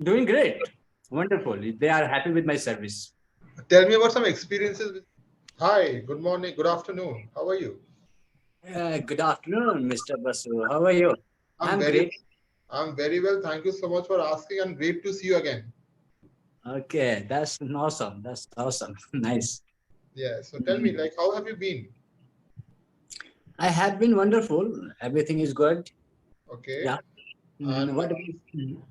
Doing great. Wonderful. They are happy with my service. Tell me about some experiences. Hi, good morning, good afternoon. How are you? Good afternoon, Mr. Basu. How are you? I'm I'm very, great. I'm very well. Thank you so much for asking, and great to see you again. Okay, that's awesome. That's awesome. Nice. Yeah. So tell me, Mm. like, how have you been? I have been wonderful. Everything is good. Okay. Yeah. And What about you?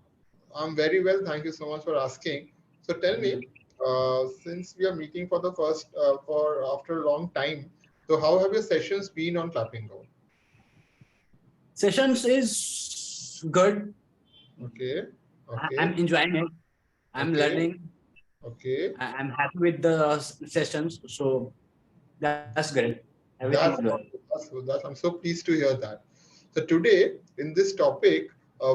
I'm very well. Thank you so much for asking. So tell me, since we are meeting for the first, for after a long time, so how have your sessions been on Clapping Go? Sessions is good. Okay. I'm Okay. enjoying it. I'm Okay. learning. Okay. I'm happy with the sessions. So that's great. Everything is That's good. wonderful. That's I'm so pleased to hear that. So today, in this topic,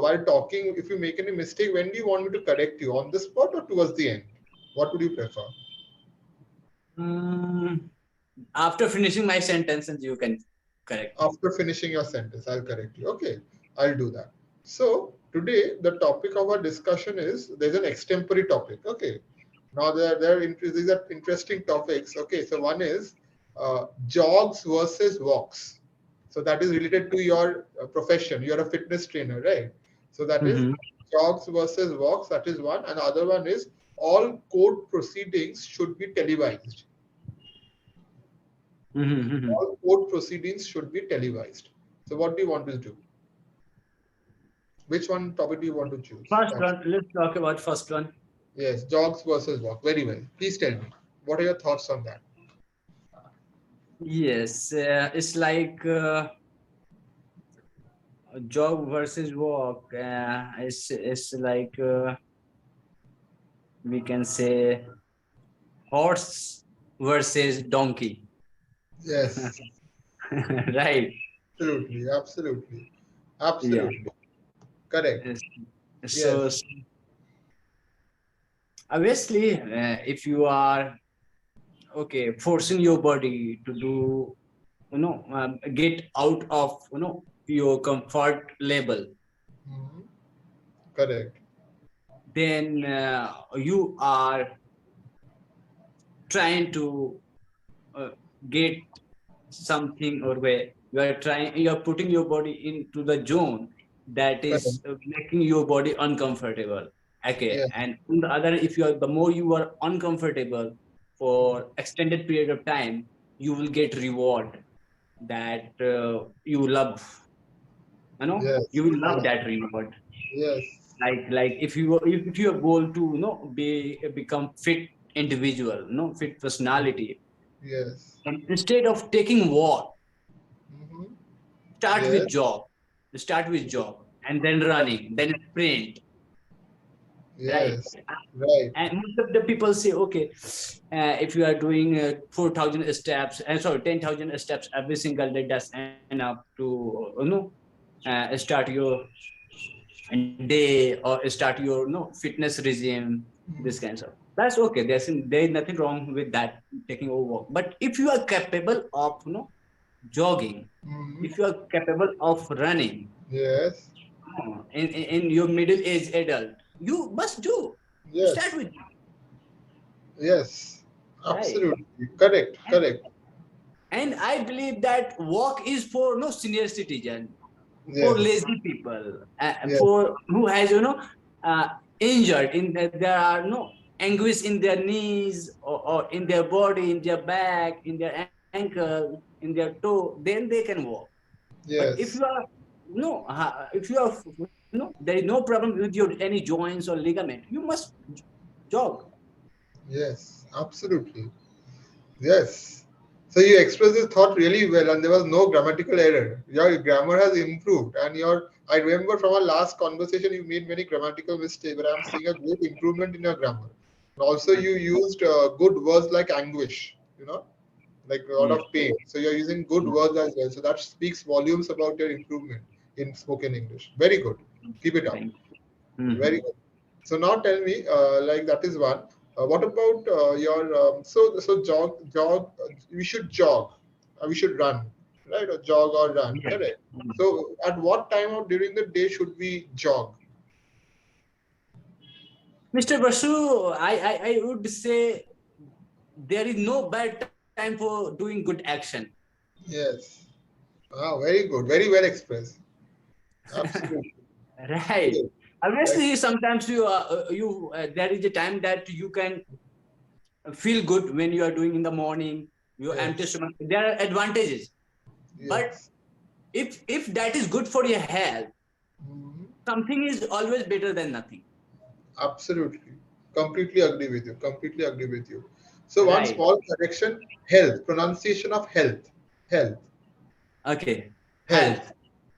while talking, if you make any mistake, when do you want me to correct you? On the spot or towards the end? What would you prefer? Mm, After finishing my sentences, you can correct me. After finishing your sentence, I'll correct you. Okay, I'll do that. So today, the topic of our discussion is there's an extempore topic. Okay. Now these are interesting topics. Okay, so one is jogs versus walks. So that is related to your profession. You're a fitness trainer, right? So that is Mm-hmm. jogs versus walks. That is one, and other one is all court proceedings should be televised. Mm-hmm. All court proceedings should be televised. So what do you want to do? Which one topic do you want to choose? First one, let's talk about first one. Yes, jogs versus walk. Very well. Please tell me. What are your thoughts on that? Yes, it's like jog versus walk. It's like we can say horse versus donkey, Yes, right? absolutely, absolutely, Yeah. absolutely. Correct. Yes. So Yes. obviously, if you are okay forcing your body to do, get out of your comfort level, Mhm. Correct. then you are trying to uh, get something, or where you are putting your body into the zone that Correct. is making your body uncomfortable. Okay, Yes. and on the other, if you are the more you are uncomfortable for extended period of time, you will get reward that you love. You Yes. will love Yes. that reward. Yes. Like if your goal to become fit individual, fit personality, Yes. and instead of taking walk, Hmm. start with Yes. jog. Start with jog and then running, then sprint, right? Yes. Right. And most of the people say, okay, if you are doing 4,000 steps, and sorry, 10,000 steps every single day, that's enough to start your day or start your fitness regime. This kinds of that's okay. There is nothing wrong with that taking over walk. But if you are capable of jogging, Hmm. if you are capable of running, Yes. in your middle age adult, you must do. Start Yes. with Yes. right. Absolutely. Correct. And, Correct. and I believe that walk is for no senior citizen, for Yes. lazy people, Yes. for who has uh, injured in there are no anguish in their knees, or in their body, in their back, in their ankle, in their toe, then they can walk. But if you Yes. are if you are there is no problem with your any joints or ligament, you must jog. Yes. Absolutely. Yes. So you expressed this thought really well, and there was no grammatical error. Your grammar has improved, and your I remember from our last conversation you made many grammatical mistakes, but I'm seeing a great improvement in your grammar. And also, you used good words like anguish, like a lot Yeah. of pain. So you're using good words as well. So that speaks volumes about your improvement in spoken English. Very good. Keep it up. Thank Very you. good. So now tell me, like that is one. What about your we should jog, we should run, right? Or jog or run, Yeah. correct? So at what time of during the day should we jog? Mr. Basu, I would say there is no bad time for doing good action. Yes. Ah, very good. Very well expressed. Absolutely. Right. Yes. Like, Obviously, sometimes there is a time that you can feel good when you are doing in the morning, your empty yes. stomach. There are advantages. But Yes. if that is good for your health, Mhm. something is always better than nothing. Absolutely. Completely agree with you. Completely agree with you. So one Right. small correction, health, pronunciation of health. Health. Okay. Health.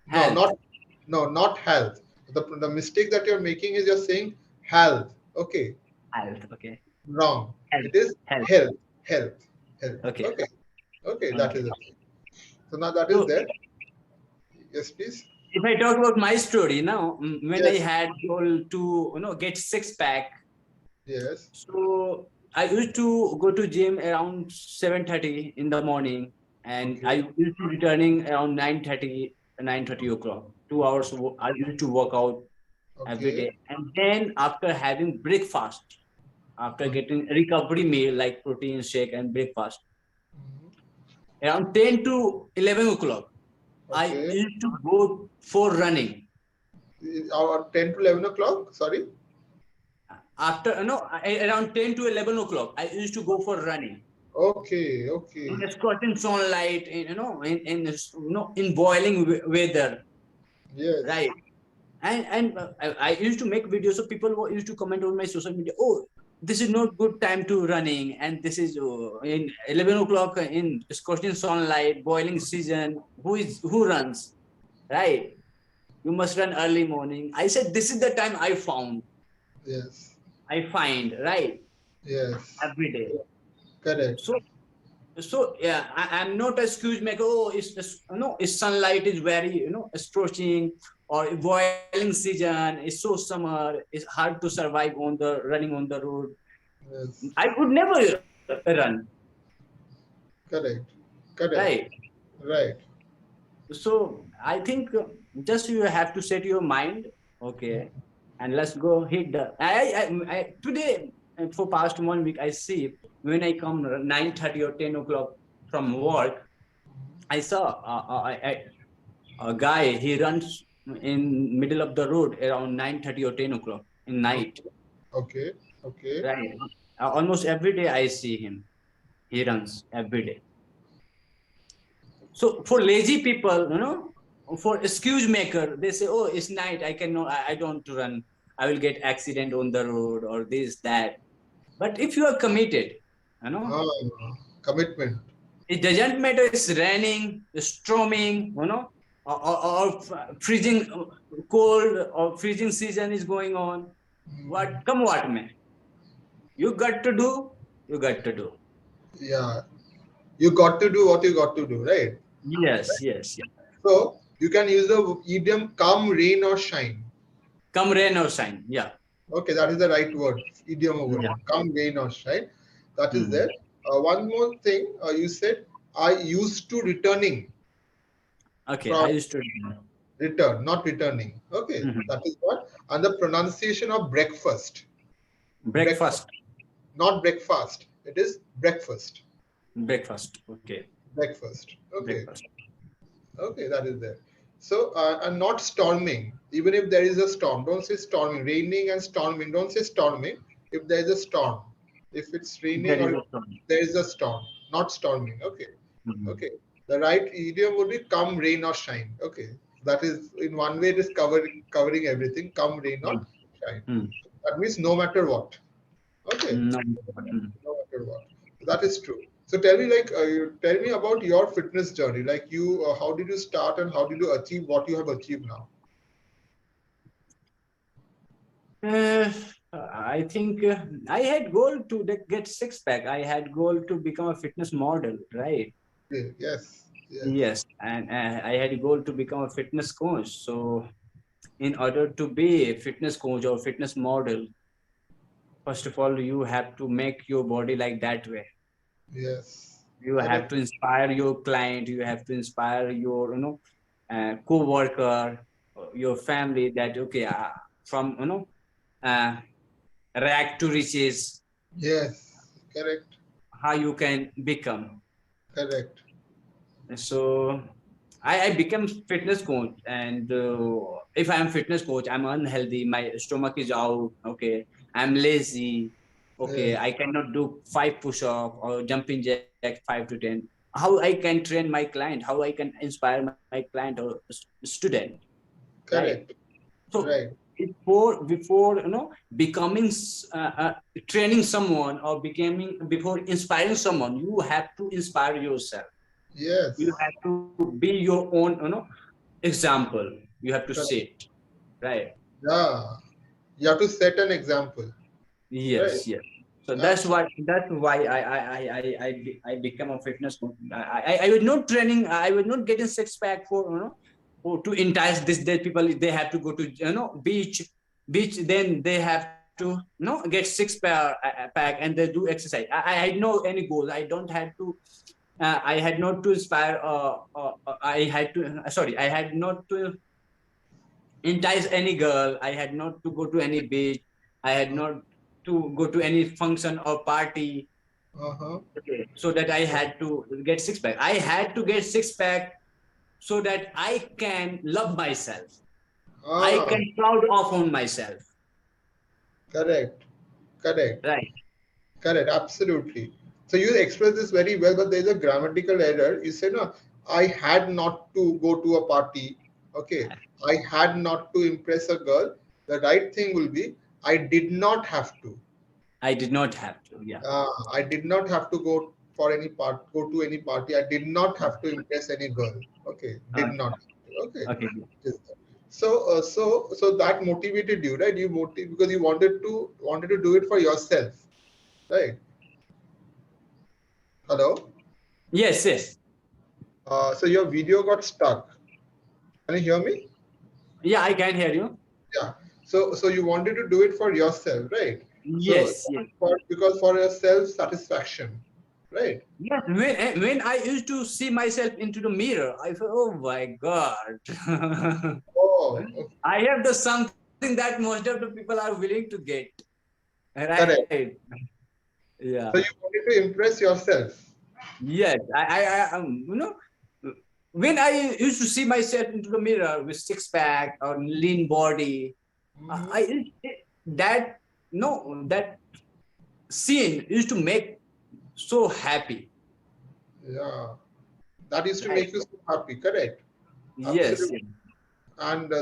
Health. No, Health. not health. The mistake that you're making is you're saying health. Okay. Health. Okay. Wrong. Health. It is Health. health. Health. Health. Okay. Okay. Okay, that Okay. is it. So now that is So there. Yes, please. if I talk about my story now, when I Yes. had goal to get six pack, Yes. so I used to go to gym around 7:30 in the morning, and I Okay. used to returning around 9:30, 9:30 o'clock. 2 hours I used to work out every Okay. day, and then after having breakfast, after Okay. getting recovery meal like protein shake and breakfast, Mhm. around 10 to 11 o'clock, I Okay. used to go for running. Our 10 to 11 o'clock. Sorry. After no, around 10 to 11 o'clock, I used to go for running Okay. in Okay. the scorching sunlight, in boiling weather, Yes. right? And I used to make videos, so people used to comment on my social media. Oh, this is not good time to running, and this is in 11 o'clock in scorching sunlight, boiling season. Who runs, right? You must run early morning. I said this is the time Yes. I find right Yes. every day. Correct. So yeah, I'm not a excuse maker. Oh, it's sunlight is very scorching, or boiling season. It's so summer. It's hard to survive on the running on the road. Yes. I would never run, Correct. Correct. right? Right. So I think just you have to set your mind, okay, and let's go hit the. I today for past 1 week I see when I come 9:30 or 10 o'clock from work, I saw a guy. He runs in middle of the road around 9:30 or 10 o'clock in night. Okay. Okay. Okay. Right. Almost every day I see him. He runs every day. So for lazy people, for excuse maker, they say, "Oh, it's night. I cannot. I don't run. I will get accident on the road or this that." But if you are committed, you know, Ah, commitment. it doesn't matter. It's raining, storming, or freezing cold or freezing season is going on. Mm, What come what may, you got to do. You got to do. yeah. You got to do what you got to do, right? Yes, yes, yes. So you can use the idiom come rain or shine. Come rain or shine. Yeah, Okay, that is the right word, idiom over yeah. here. Come rain or shine. That is Mhm. there. One more thing, you said I used to returning Okay, I from used to. return, not returning. Okay, Mhm. that is what. And the pronunciation of breakfast. Breakfast, Breakfast. not breakfast. It is breakfast. Breakfast. Okay. Breakfast. Okay. Breakfast. Okay, that is there. So, and not storming. Even if there is a storm, don't say storming. Raining and storming, don't say storming. If there is a storm, if it's raining There or is if a storm. there is a storm, not storming. Okay, Mhm. okay. The right idiom would be come rain or shine. Okay, that is in one way it is covering everything. Come rain or Mm. shine. Mm. That means no matter what. Okay, No. Mm. no matter what. That is true. So tell me, like, you tell me about your fitness journey. Like, how did you start and how did you achieve what you have achieved now? Uh, I think I had goal to get six pack. I had goal to become a fitness model, right? Okay. Yes, yes, Yes, and I had a goal to become a fitness coach. So, in order to be a fitness coach or fitness model, first of all, you have to make your body like that way. yes. You have Correct. to inspire your client. You have to inspire your co-worker, your family, that okay, from uh, rag to riches, Yes. Correct. how you can become. Correct. So I become fitness coach, and if I'm fitness coach, I'm unhealthy, my stomach is out, okay, I'm lazy, okay, Yes. I cannot do 5 push-up or jumping jack 5 to 10. How I can train my client, how I can inspire my client or student, right? Correct. So Right. before becoming training someone or becoming before inspiring someone, you have to inspire yourself. You Yes. have to be your own example. You have to Correct. set, right? Yeah. You have to set an example. Right. Yes, yes. So Absolutely. that's why I become a fitness coach. I was not training, I was not getting six pack for to entice this dead people. They have to go to beach, then they have to get six pack and they do exercise. I had no any goals. I don't have to I had not to inspire I had to sorry, I had not to entice any girl. I had not to go to any beach. I had not to go to any function or party. Uh-huh. Okay, so that I had to get six pack. I had to get six pack so that I can love myself. I Ah, can proud of on myself. correct. Correct. Right. Correct. Absolutely. So you express this very well, but there is a grammatical error. You say, no, I had not to go to a party. Okay. I had not to impress a girl. The right thing will be, I did not have to. I did not have to. Yeah. I did not have to go to any party. I did not have to impress any girl. Okay. Did Okay. not. Okay. Okay. Just that. So that motivated you, right? Because you wanted to do it for yourself, right? Hello. Yes. Yes. So your video got stuck. Can you hear me? Yeah. I can hear you. Yeah. So you wanted to do it for yourself, right? So Yes. Yes. because for your self satisfaction, right? Yes, when I used to see myself into the mirror, I felt, oh my God. Oh, okay. I have the something that most of the people are willing to get. Right. Correct. Yeah. So you wanted to impress yourself. Yes. When I used to see myself into the mirror with six pack or lean body, I Hmm. that no that scene used to make so happy. Yeah. That used to Right. make you so happy. Correct. Yes. Absolutely. And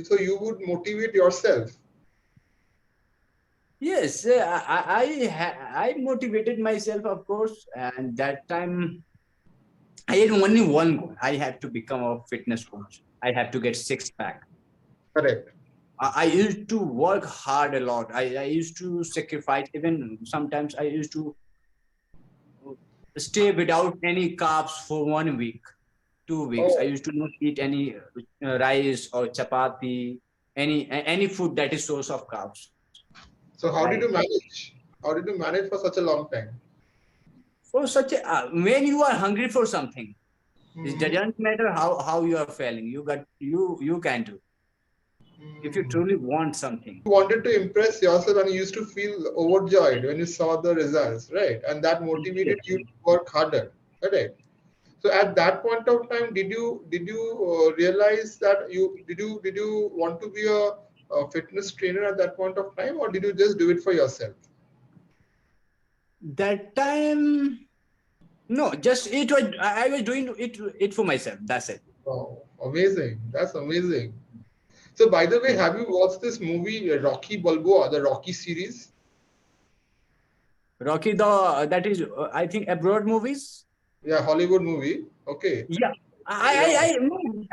so you would motivate yourself. Yes, I motivated myself, of course, and that time I had only one goal. I had to become a fitness coach. I had to get six pack. Correct. I used to work hard a lot. I used to sacrifice. Even sometimes I used to stay without any carbs for 1 week, 2 weeks. I Oh, used to not eat any rice or chapati, any food that is source of carbs. so how Right. did you manage? How did you manage for such a long time? For such a when you are hungry for something, it Hmm. doesn't matter how you are failing. You can do if you Hmm. truly want something. You wanted to impress yourself and you used to feel overjoyed when you saw the results, right? And that Yes. motivated you to work harder, correct? So at that point of time, did you realize that you want to be a fitness trainer at that point of time, or did you just do it for yourself? That time, no, just it was. I was doing it for myself. That's it. Wow, amazing! That's amazing. So by the way, Yeah. have you watched this movie Rocky Balboa, the Rocky series? Rocky, the that is I think abroad movies. Yeah, Hollywood movie. Okay. Yeah, Yeah.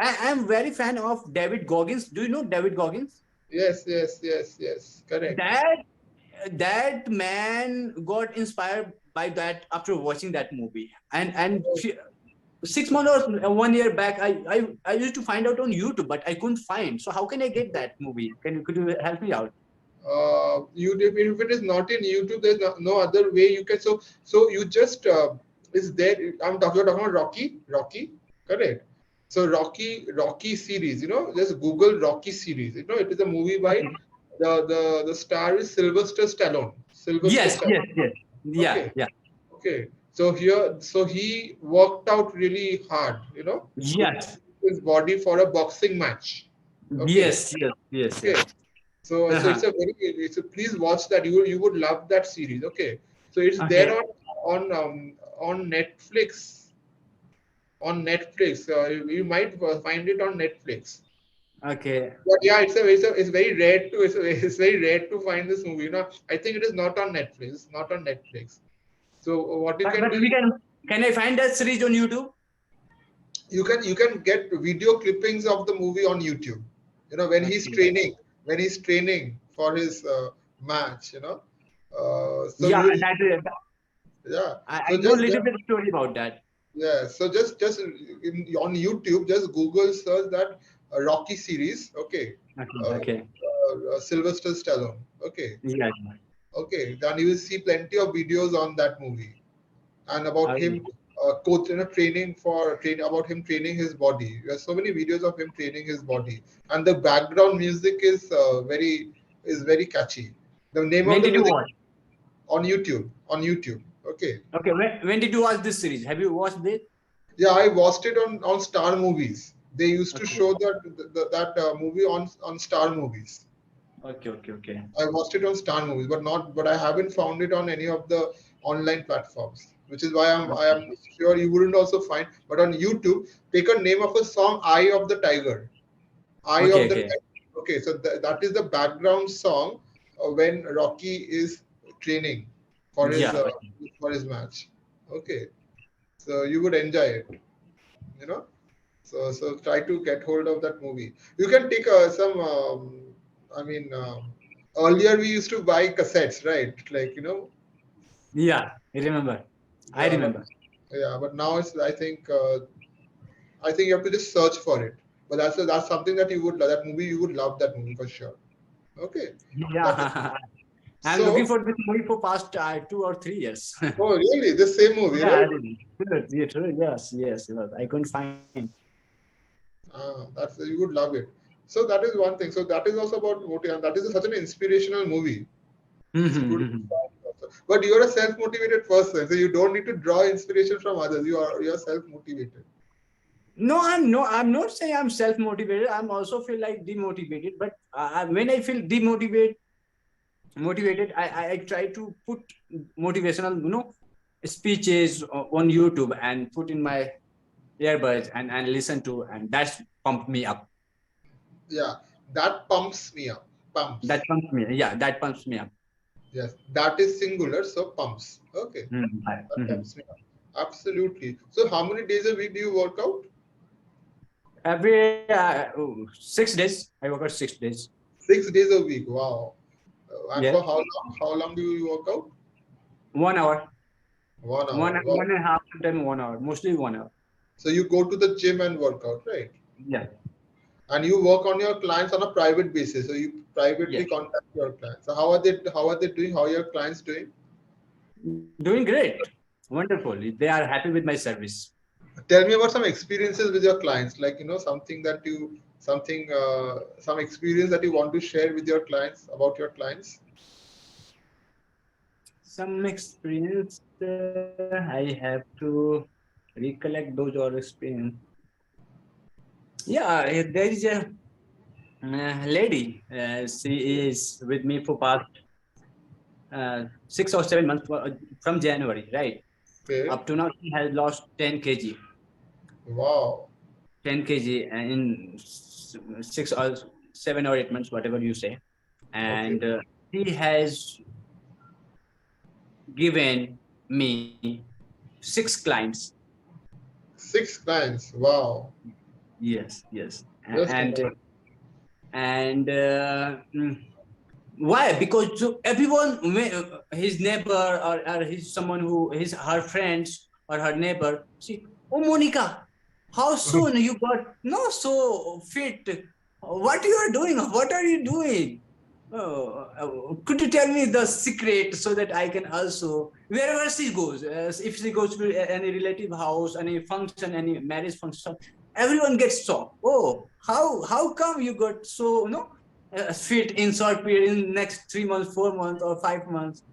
I am very fan of David Goggins. Do you know David Goggins? Yes, yes, yes, yes. Correct. That that man got inspired by that after watching that movie, and 6 months or 1 year back, I used to find out on YouTube, but I couldn't find. So how can I get that movie? Could you help me out? If it is not in YouTube, there's no other way you can. So you just is there. You're talking about Rocky, correct? So Rocky series. Just Google Rocky series. It is a movie by Okay. The star is Sylvester Stallone. Sylvester Yes, yes, Stallone. yes. Yeah, Okay. yeah. Okay. So here, so he worked out really hard, to Yes, his body for a boxing match. Okay. yes, yes, yes, Okay. yes. So Uh-huh. it's a, please watch that. You would love that series. Okay. So it's there Okay, on Netflix. On Netflix. You might find it on Netflix. okay. But yeah, it's very rare to it's very rare to find this movie. I think it is not on Netflix. It's not on Netflix. So what you can But do, we can I find that series on YouTube? you can get video clippings of the movie on YouTube. When he's Okay. training for his match. So Yeah, you that yeah. I So know a just little bit story about that. yeah. So just on YouTube, just Google search that Rocky series. Okay. Okay, Uh, okay. Sylvester Stallone. Okay. Yeah. Okay, then you will see plenty of videos on that movie and about Okay. him coach training about him training his body. There's so many videos of him training his body, and the background music is very catchy. The name of When the did you music watch? on YouTube. On YouTube. Okay. Okay, when did you watch this series? Have you watched this? Yeah, I watched it on Star Movies. They used to Okay, show that movie on Star Movies. okay, okay, okay. I watched it on Star Movies, but I haven't found it on any of the online platforms, which is why I am sure you wouldn't also find. But on YouTube, take a name of a song, "Eye of the Tiger." Eye Okay, of the okay. Tiger. Okay, so that is the background song when Rocky is training for his Yeah. uh, Okay. for his match. Okay, so you would enjoy it. You know. So try to get hold of that movie. You can take some. I mean, earlier we used to buy cassettes, right? Like Yeah, I remember. I yeah, but remember. yeah, but now it's. I think you have to just search for it. But that's something that you would love. That movie you would love that movie for sure. Okay, that is Yeah. I'm looking so. for this movie for past 2 or 3 years. Oh, really? The same movie, Yeah, I right? did. Good, yeah, true. Yes, yes, yes. I couldn't find. That's you would love it. So that is one thing. So that is also about motive, and that is such an inspirational movie. Student. But you're a self-motivated person, so you don't need to draw inspiration from others. You're self-motivated. No, I'm not saying I'm self-motivated. I'm also feel like demotivated. But when I feel motivated, I try to put motivational, speeches on YouTube and put in my earbuds and listen to, and that's pumped me up. Yeah, that pumps me up. That Pumps. pumps me. Yeah, that pumps me up. Yes, that is singular, so pumps. Okay, that Mhm. pumps me up. Absolutely. So how many days a week do you work out? Every 6 days, I work out 6 days. 6 days a week. Wow. And Yeah, for how long? How long do you work out? 1 hour, 1 hour. Wow. 1.5 to 1 hour, mostly 1 hour. So you go to the gym and work out, right? Yeah, And you work on your clients on a private basis. So you yeah. privately contact your clients. So how are they doing? How are your clients doing? Doing great, wonderful. They are happy with my service. Tell me about some experiences with your clients, like some experience that you want to share with your clients about your clients. Some experience I have to recollect those or experience. Yeah, there is a lady. She is with me for past 6 or 7 months from January, right? Okay. Up to now, she has lost 10 kg, Wow. 10 kg in 6 or 7 or 8 months, whatever you say. Okay. And she has given me 6 clients. 6 clients. Wow. Yes, yes. Just And imagine. and why? Because so everyone, his neighbor or his someone who his her friends or her neighbor, see, oh Monica, how soon you got no so fit? What you are doing? What are you doing? Oh, could you tell me the secret so that I can also wherever she goes, if she goes to any relative house, any function, any marriage function, everyone gets shocked. Oh, how come you got so fit in short period in next 3 months, 4 months, or 5 months.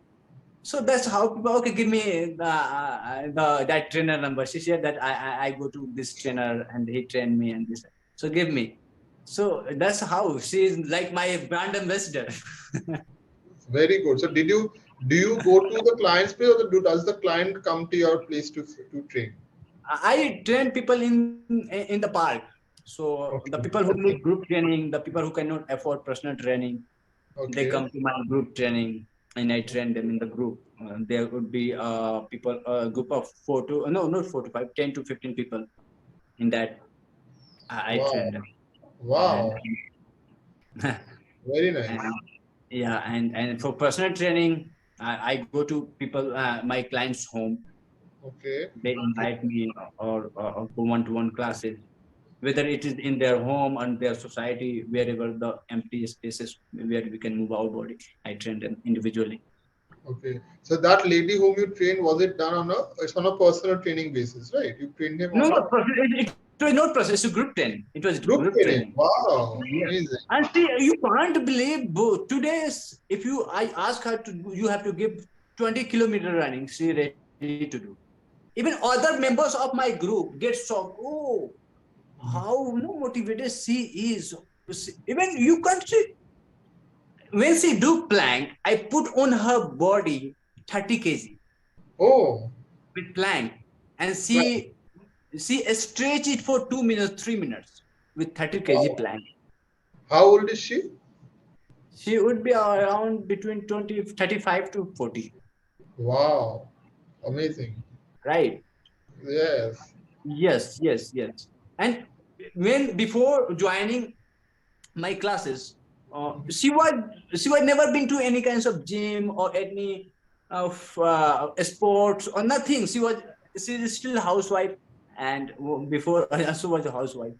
So that's how people, okay, give me the that trainer number. She said that I go to this trainer and he trained me and this. So give me. So that's how she is like my brand ambassador. Very good. So do you go to the client's place, or does the client come to your place to train? I train people in the park. So the people Okay. who need group training, the people who cannot afford personal training, they Okay. come to my group training, and I train them in the group. There would be people, a group of 4 to no, not 4 to 5, 10 to 15 people in that. I Wow. train them, and, Wow. Very and nice. yeah, and for personal training, I go to people, my clients' home. Okay. They invite me, or for one-to-one classes, whether it is in their home and their society, wherever the empty spaces where we can move our body. I train them individually. Okay. So that lady whom you trained, was it done on a, it's on a personal training basis, right? You trained him No, on no, a it was not process. It's a group training. It was group group training. training. Wow. Yes. Amazing. And see, you can't believe both. Today's, if you, I ask her to, you have to give 20-kilometer running. She ready to do. Even other members of my group get shocked. Oh, how motivated she is. Even you can't see. When she do plank, I put on her body 30 kg Oh, with plank, and right. she stretch it for 2 minutes, 3 minutes with 30 kg Wow. plank. How old is she? She would be around between 20, 35 to 40, Wow. Amazing. right? Yes. Yes, yes, yes. And when before joining my classes, she was never been to any kinds of gym or any of sports or nothing. She is still a housewife, and before I also was a housewife.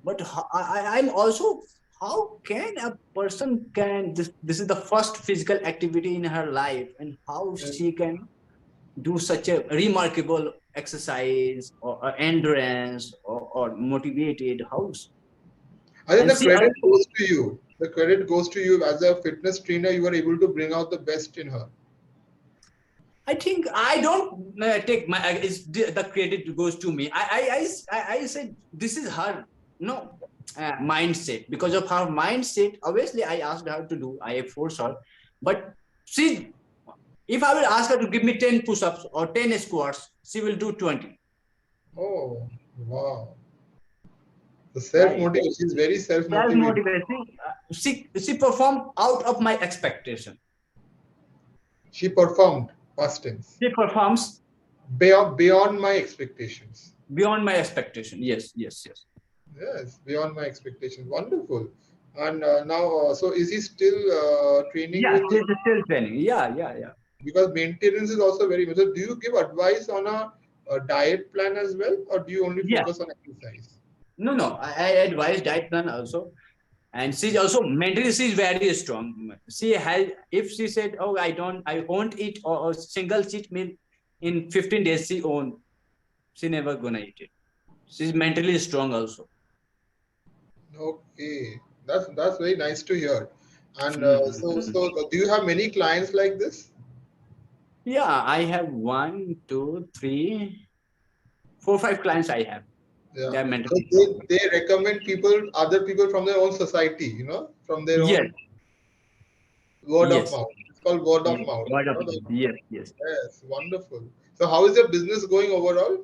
But I'm also, how can a person can this is the first physical activity in her life, and how she can do such a remarkable exercise or endurance, or motivated house. I think And the she credit also, goes to you. The credit goes to you as a fitness trainer. You were able to bring out the best in her. I think I don't take my the credit goes to me. I said this is her no mindset. Because of her mindset, obviously I asked her to do. I forced her, but she, if I will ask her to give me 10 push-ups or 10 squats, she will do 20. Oh, wow. The self Right? motivation is very self Self motivated. motivation. She performed out of my expectation. She performed past tense She performs beyond my expectations. beyond my expectation. Yes, yes, yes. Yes, beyond my expectations. Wonderful. And now, so is he still training Yeah, with you? she's still training. Yeah, yeah, yeah. Because maintenance is also very much. So, do you give advice on a diet plan as well, or do you only Yes. focus on exercise? No, no. I advise diet plan also, and she's also mentally she's very strong. She has, if she said, "Oh, I won't eat or single cheat meal in 15 days," she won't. She never gonna eat it. She's mentally strong also. Okay, that's very nice to hear. And Mhm. do you have many clients like this? Yeah, I have one, two, three, four, five clients. I have. Yeah. They are So mentally strong. they recommend people, other people from their own society, from their Yes, own word of yes, mouth. It's called word of yes. mouth. Word of mouth. Yes, yes. Yes, wonderful. So how is your business going overall?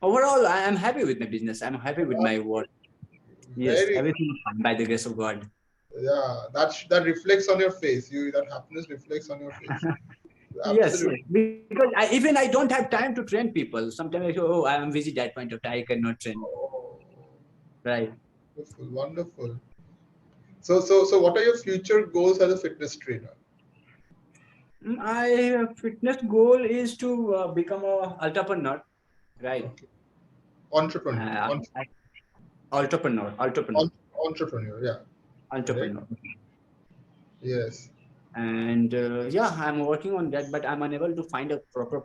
Overall, I am happy with my business. I'm happy with my work. Yes, Very, everything is fine by the grace of God. yeah. That reflects on your face. That happiness reflects on your face. Yes, yes. Absolutely. Because even I don't have time to train people. Sometimes I say, oh, I am busy that point of time. I cannot train. Oh, Right. wonderful, wonderful. So what are your future goals as a fitness trainer? My fitness goal is to become a entrepreneur. Right. Okay. Entrepreneur. Uh, entrepreneur, Entrepreneur, yeah. Correct. entrepreneur. Yes. And yeah, I'm working on that, but I'm unable to find a proper,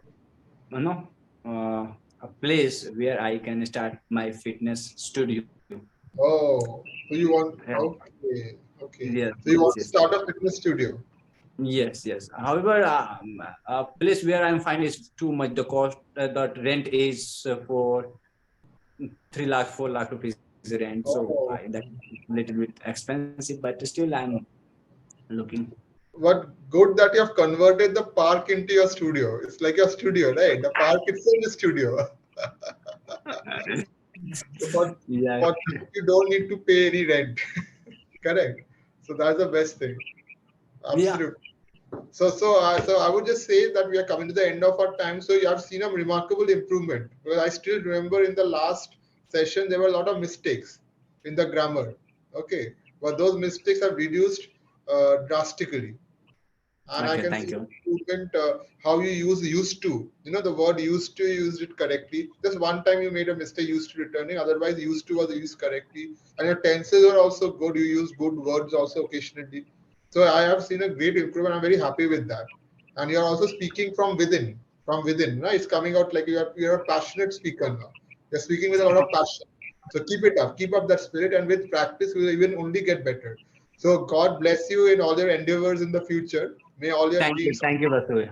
you know, a place where I can start my fitness studio. Oh, so you want, Yeah. okay. Okay. Yes, So you yes, want to yes, start a fitness studio? yes, yes. However, a place where I'm finding is too much. The cost, the rent is for 3 lakh, 4 lakh rupees rent. So that Oh, little bit expensive, but still I'm looking. what good that you have converted the park into your studio. It's like your studio, right? The park itself is studio. So Yeah, for that you don't need to pay any rent. Correct. So that's the best thing. yeah. Absolutely. So I would just say that we are coming to the end of our time. So you have seen a remarkable improvement. Because I still remember in the last session there were a lot of mistakes in the grammar. Okay, but those mistakes have reduced drastically, and I Okay, can thank see you. improvement how you use used to. You know the word used to, you used it correctly. Just one time you made a mistake, used to returning. Otherwise, used to was used correctly, and your tenses are also good. You use good words also occasionally. So I have seen a great improvement. I'm very happy with that. And you're also speaking from within. From within, right? It's coming out like you're a passionate speaker now. You're speaking with a lot of passion. So keep it up. Keep up that spirit, and with practice, we will even only get better. So God bless you in all your endeavors in the future. May all your dreams. Thank you, Basu.